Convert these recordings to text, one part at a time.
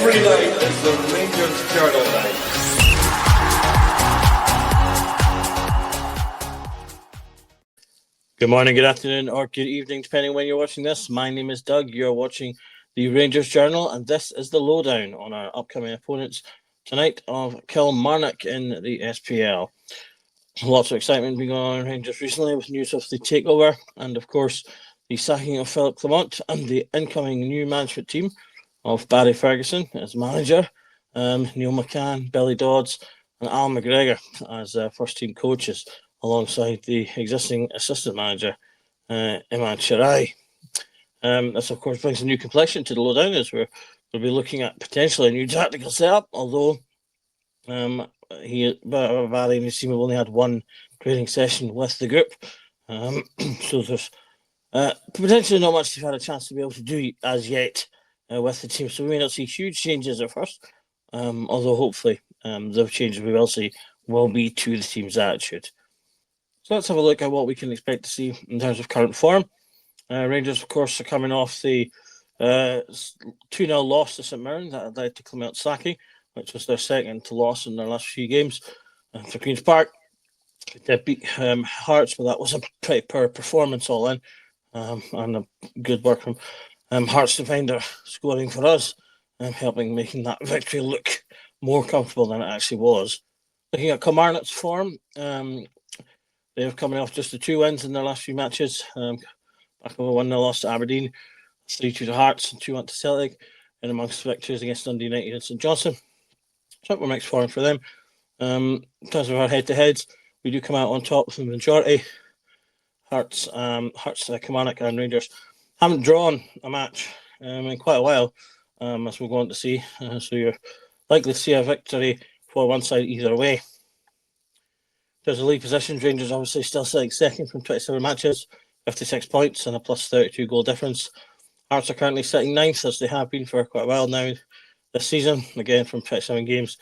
Every night is the Rangers Journal night. Good morning, good afternoon, or good evening, depending on when you're watching this. My name is Doug. You're watching the Rangers Journal, and this is the lowdown on our upcoming opponents tonight of Kilmarnock in the SPL. Lots of excitement being going on in Rangers recently with news of the takeover, and of course, the sacking of Philip Clement and the incoming new management team of Barry Ferguson as manager, Neil McCann, Billy Dodds, and Al McGregor as first team coaches, alongside the existing assistant manager, Iman Shirai. This, of course, brings a new complexion to the lowdown as we'll be looking at potentially a new tactical setup, although Barry and his team have only had one training session with the group. So there's potentially not much they've had a chance to be able to do as yet with the team. So we may not see huge changes at first, although hopefully the changes we will see will be to the team's attitude. So let's have a look at what we can expect to see in terms of current form. Rangers, of course, are coming off the 2-0 loss to St Mirren that led to Clement sacking, which was their second loss in their last few games for Queen's Park. They beat Hearts, but that was a pretty poor performance all in, and a good work from Hearts defender scoring for us, helping making that victory look more comfortable than it actually was. Looking at Kilmarnock's form, they're coming off just the 2 wins in their last few matches. Back over 1-0 loss to Aberdeen, 3-2 to Hearts, and 2-1 to Celtic, and amongst victories against Dundee United and St Johnstone. So we're mixed form for them. In terms of our head-to-heads, we do come out on top with the majority. Hearts, Kilmarnock and Rangers haven't drawn a match in quite a while, as we're going to see. So you're likely to see a victory for one side either way. There's the league positions. Rangers obviously still sitting second from 27 matches, 56 points and a plus 32 goal difference. Hearts are currently sitting ninth, as they have been for quite a while now this season, again from 27 games,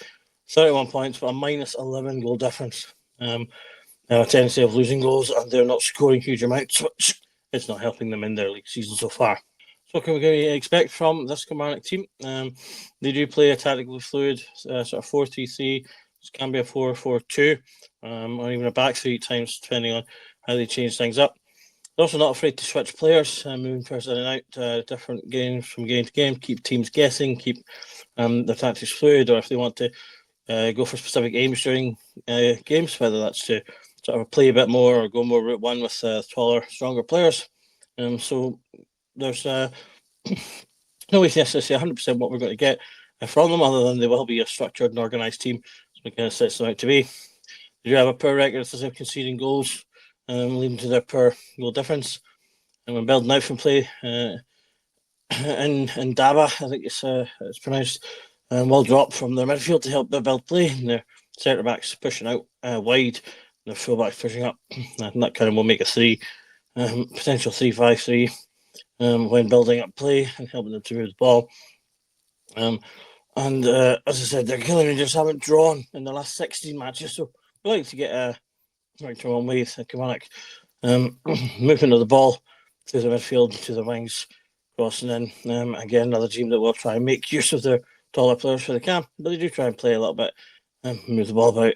31 points, but a minus 11 goal difference. They have a tendency of losing goals, and they're not scoring huge amounts, which is not helping them in their league season so far. So what can we expect from this Kilmarnock team? They do play a tactically fluid sort of 4-3-3. This can be a 4-4-2, or even a back three at times, depending on how they change things up. They're also not afraid to switch players, moving players in and out, different games from game to game, keep teams guessing, keep their tactics fluid, or if they want to go for specific aims during games, whether that's to sort of play a bit more or go more route one with taller, stronger players. So there's no way to necessarily say 100% what we're going to get from them, other than they will be a structured and organised team. So it kind of sets them out to be. They do have a poor record of conceding goals, leading to their poor goal difference. And when building out from play in Daba, I think it's pronounced, will drop from their midfield to help their build play. And their centre backs pushing out wide, and their full backs pushing up. And that kind of will make a potential 3-5-3 when building up play and helping them to move the ball. And as I said, the Killing Rangers haven't drawn in the last 16 matches, so we like to get a right one way with Kilmarnock movement of the ball through the midfield, to the wings, crossing in. Again, another team that will try and make use of their taller players for the camp, but they do try and play a little bit, move the ball about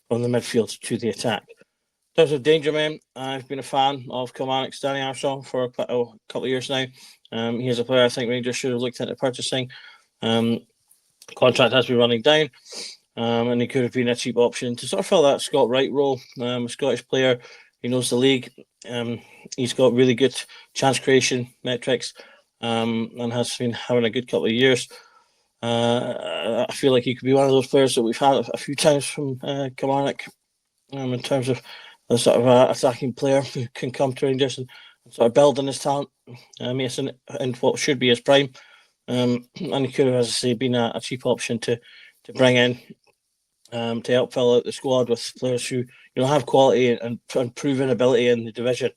from the midfield to the attack. In terms of danger men, I've been a fan of Kilmarnock's Danny Armstrong for a couple of years now. He is a player I think Rangers should have looked into purchasing. Contract has been running down, and he could have been a cheap option to sort of fill that Scott Wright role. A Scottish player, he knows the league. He's got really good chance creation metrics, and has been having a good couple of years. I feel like he could be one of those players that we've had a few times from Kilmarnock, in terms of the sort of attacking player who can come to Rangers and sort of build on his talent. He's in what should be his prime. And he could have, as I say, been a cheap option to bring in to help fill out the squad with players who have quality and proven ability in the division.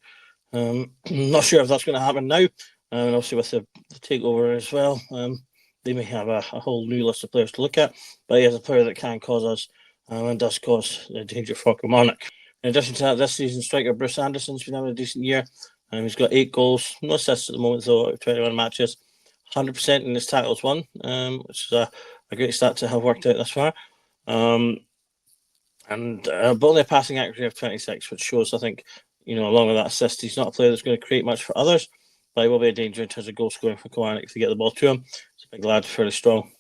I'm not sure if that's going to happen now, and obviously with the takeover as well, they may have a whole new list of players to look at. But he is a player that can cause us and does cause danger for Kilmarnock. In addition to that, this season striker Bruce Anderson's been having a decent year. He's got 8 goals, no assists at the moment though, out of 21 matches. 100% in his tackles won, which is a great stat to have worked out thus far. But only a passing accuracy of 26, which shows, I think, along with that assist, he's not a player that's going to create much for others, but he will be a danger in terms of goal scoring for Kilmarnock if they get the ball to him. He's a big lad, fairly strong,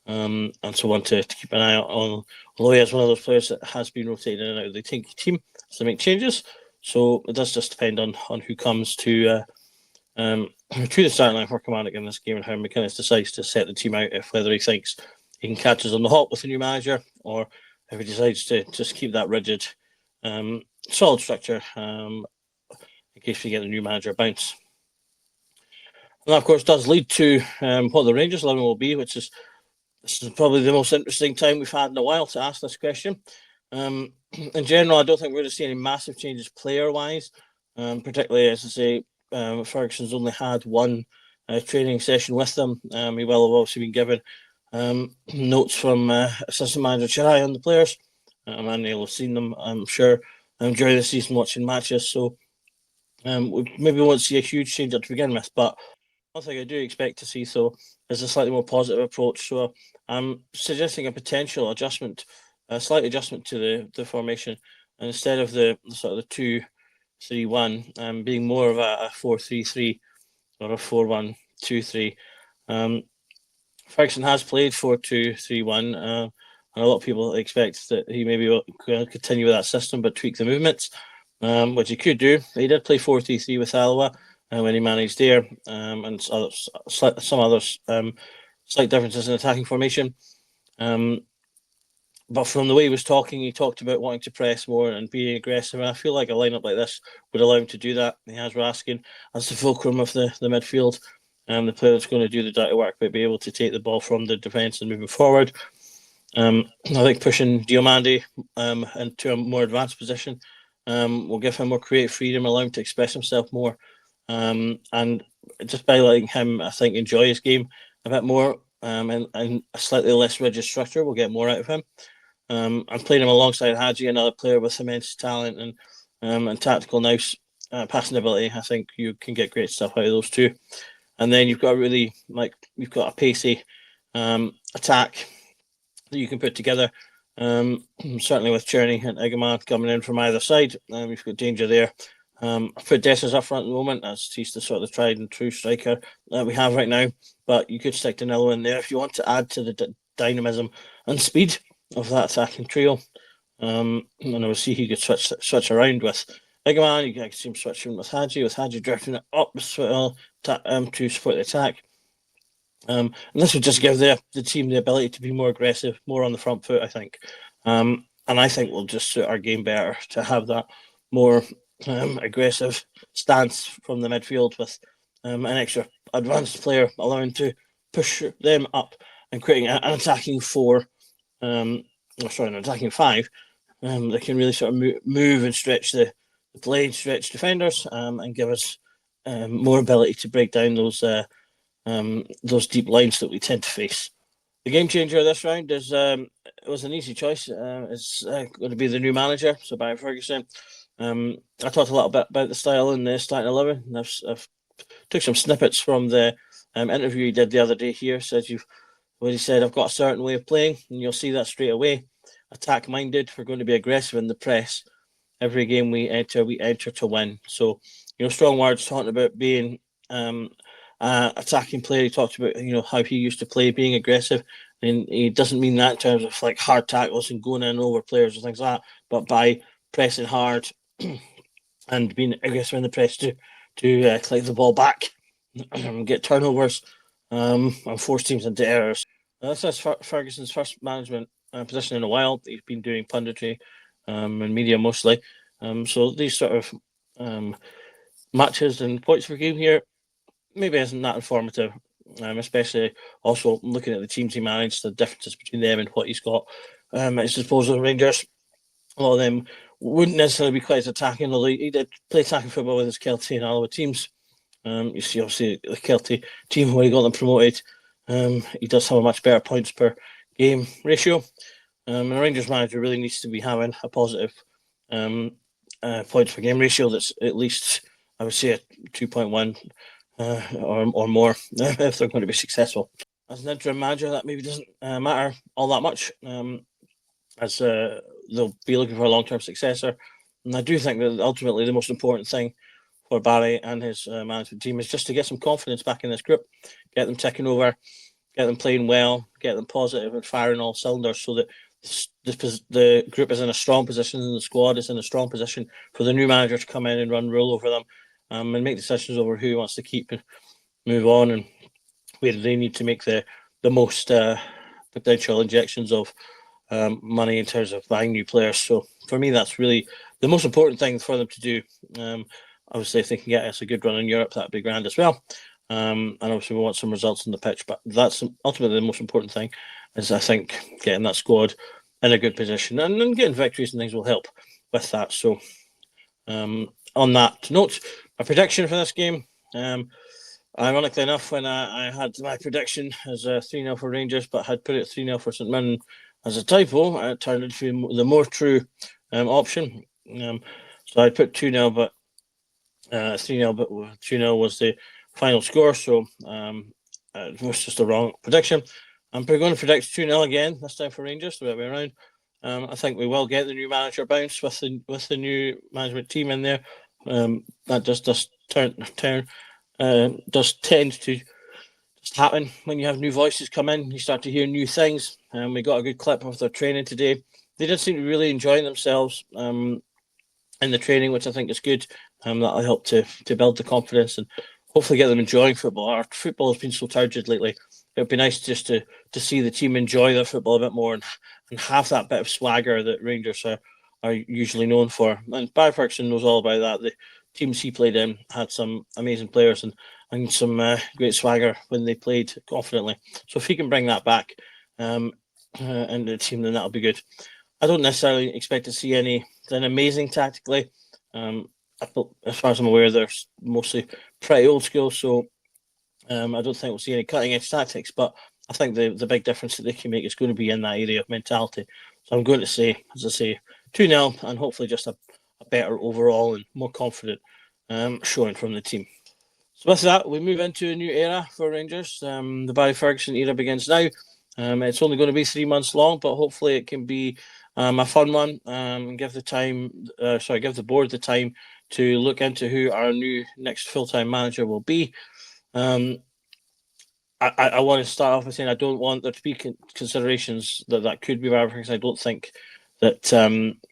and so one to keep an eye out on. Although he is one of those players that has been rotated in and out of the team to make changes, so it does just depend on who comes to the starting line for Kilmarnock in this game and how McInnes decides to set the team out, if whether he thinks he can catch us on the hop with the new manager, or if he decides to just keep that rigid, solid structure in case we get the new manager bounce. And that, of course, does lead to what the Rangers 11 will be, which is this is probably the most interesting time we've had in a while to ask this question. In general, I don't think we're going to see any massive changes player-wise, particularly, as I say, Ferguson's only had one training session with them. He will have obviously been given notes from assistant manager Chirai on the players, and he'll have seen them, I'm sure, during the season watching matches. So we maybe won't see a huge change to begin with, but one thing I do expect to see is a slightly more positive approach. So I'm suggesting a potential adjustment, a slight adjustment to the formation, and instead of the sort of the 2-3-1, being more of a 4-3-3 or a 4-1-2-3. Ferguson has played 4-2-3-1, and a lot of people expect that he maybe will continue with that system but tweak the movements, which he could do. He did play 4-3-3 with Alloa when he managed there, and some other slight differences in attacking formation. But from the way he was talking, he talked about wanting to press more and being aggressive. And I feel like a lineup like this would allow him to do that. He has Raskin as the fulcrum of the midfield, the player that's going to do the dirty work, but be able to take the ball from the defence and moving forward. I think pushing Diomande into a more advanced position will give him more creative freedom, allow him to express himself more. And just by letting him, I think, enjoy his game a bit more and a slightly less rigid structure, we'll get more out of him. I'm playing him alongside Hadji, another player with immense talent and tactical nous, passing ability. I think you can get great stuff out of those two. And then you've got you've got a pacey attack that you can put together. Certainly with Cherney and Egerman coming in from either side, you've got danger there. I put Dessers up front at the moment as he's the sort of tried and true striker that we have right now. But you could stick Danilo in there if you want to add to the dynamism and speed of that attacking trio. And I will see he could switch around with Egerman. You can see him switching with Hadji drifting it up to support the attack. And this would just give the team the ability to be more aggressive, more on the front foot, I think. And I think we'll just suit our game better to have that more aggressive stance from the midfield with an extra advanced player allowing to push them up and creating an attacking an attacking five that can really sort of move and stretch the play, stretch defenders, and give us more ability to break down those deep lines that we tend to face. The game changer this round is it was an easy choice. It's going to be the new manager, so Barry Ferguson. I talked a little bit about the style in the starting 11. I've took some snippets from the interview he did the other day here. He said, I've got a certain way of playing, and you'll see that straight away. Attack minded. We're going to be aggressive in the press. Every game we enter to win. So, strong words talking about being attacking player. He talked about how he used to play, being aggressive, and he doesn't mean that in terms of like hard tackles and going in over players and things like that, but by pressing hard and being aggressive in the press to collect the ball back, get turnovers, and force teams into errors. This is Ferguson's first management position in a while. He's been doing punditry and media mostly. So these sort of matches and points per game here maybe isn't that informative, especially also looking at the teams he managed, the differences between them and what he's got at his disposal. Rangers, a lot of them wouldn't necessarily be quite as attacking, although he did play attacking football with his Kelty and Alloa teams. You see, obviously, the Kelty team where he got them promoted, he does have a much better points per game ratio. And the Rangers manager really needs to be having a positive points per game ratio that's at least, I would say, a 2.1 or more if they're going to be successful. As an interim manager, that maybe doesn't matter all that much, as they'll be looking for a long-term successor. And I do think that ultimately the most important thing for Barry and his management team is just to get some confidence back in this group, get them taking over, get them playing well, get them positive and firing all cylinders, so that the group is in a strong position and the squad is in a strong position for the new manager to come in and run rule over them, and make decisions over who he wants to keep and move on, and where they need to make the most potential injections of money in terms of buying new players. So for me, that's really the most important thing for them to do. Obviously, if they can get us a good run in Europe, that'd be grand as well. And obviously, we want some results on the pitch, but that's ultimately the most important thing. Is, I think, getting that squad in a good position, and then getting victories and things will help with that. So, on that note, my prediction for this game. Ironically enough, when I had my prediction as 3-0 for Rangers, but had put it 3-0 for St Mirren as a typo, it turned into the more true option. So I put 2-0, but 3-0, but 2-0 was the final score. So it was just a wrong prediction. I'm going to predict 2-0 again, this time for Rangers, the way around. I think we will get the new manager bounce with the new management team in there. That does tend to just happen when you have new voices come in. You start to hear new things. We got a good clip of their training today. They did seem to be really enjoying themselves in the training, which I think is good. That'll help to build the confidence and hopefully get them enjoying football. Our football has been so turgid lately. It would be nice just to see the team enjoy their football a bit more and have that bit of swagger that Rangers are usually known for. And Barry Ferguson knows all about that. The teams he played in had some amazing players and some great swagger when they played confidently. So if he can bring that back into the team, then that'll be good. I don't necessarily expect to see anything amazing tactically. As far as I'm aware, they're mostly pretty old school, so I don't think we'll see any cutting edge tactics, but I think the big difference that they can make is going to be in that area of mentality. So I'm going to say, as I say, 2-0 and hopefully just a better overall and more confident showing from the team. So with that, we move into a new era for Rangers. The Barry Ferguson era begins now. It's only going to be 3 months long, but hopefully it can be a fun one. Give the board the time to look into who our new next full-time manager will be. I want to start off by saying I don't want there to be considerations that could be Barry Ferguson. I don't think that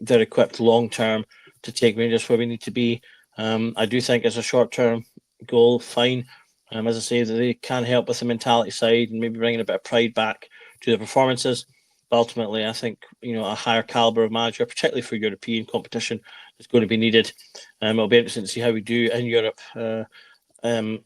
they're equipped long-term to take Rangers where we need to be. I do think as a short-term goal, fine. As I say, they can help with the mentality side and maybe bringing a bit of pride back to the performances. But ultimately, I think a higher caliber of manager, particularly for European competition, is going to be needed. It'll be interesting to see how we do in Europe in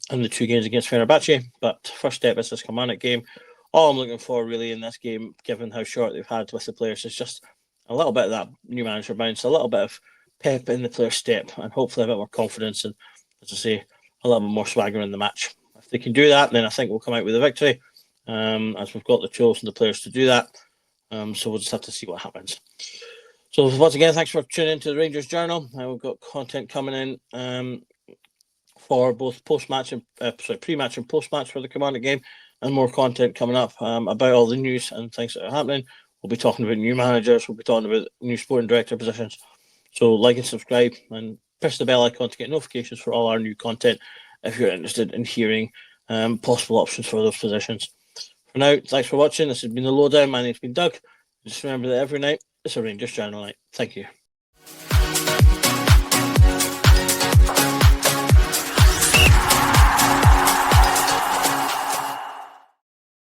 the 2 games against Fenerbahce. But first step is this Kilmarnock game. All I'm looking for really in this game, given how short they've had with the players, is just a little bit of that new manager bounce, a little bit of pep in the player's step, and hopefully a bit more confidence and, as I say, a little bit more swagger in the match. If they can do that, then I think we'll come out with a victory, as we've got the tools and the players to do that. So we'll just have to see what happens. So once again, thanks for tuning into the Rangers Journal. We've got content coming in for both pre-match and post-match for the Kilmarnock game, and more content coming up about all the news and things that are happening. We'll be talking about new managers. We'll be talking about new sporting director positions. So like and subscribe and press the bell icon to get notifications for all our new content if you're interested in hearing possible options for those positions. For now, thanks for watching. This has been The Lowdown. My name's been Doug. Just remember that every night it's a Rangers Journal night. Thank you.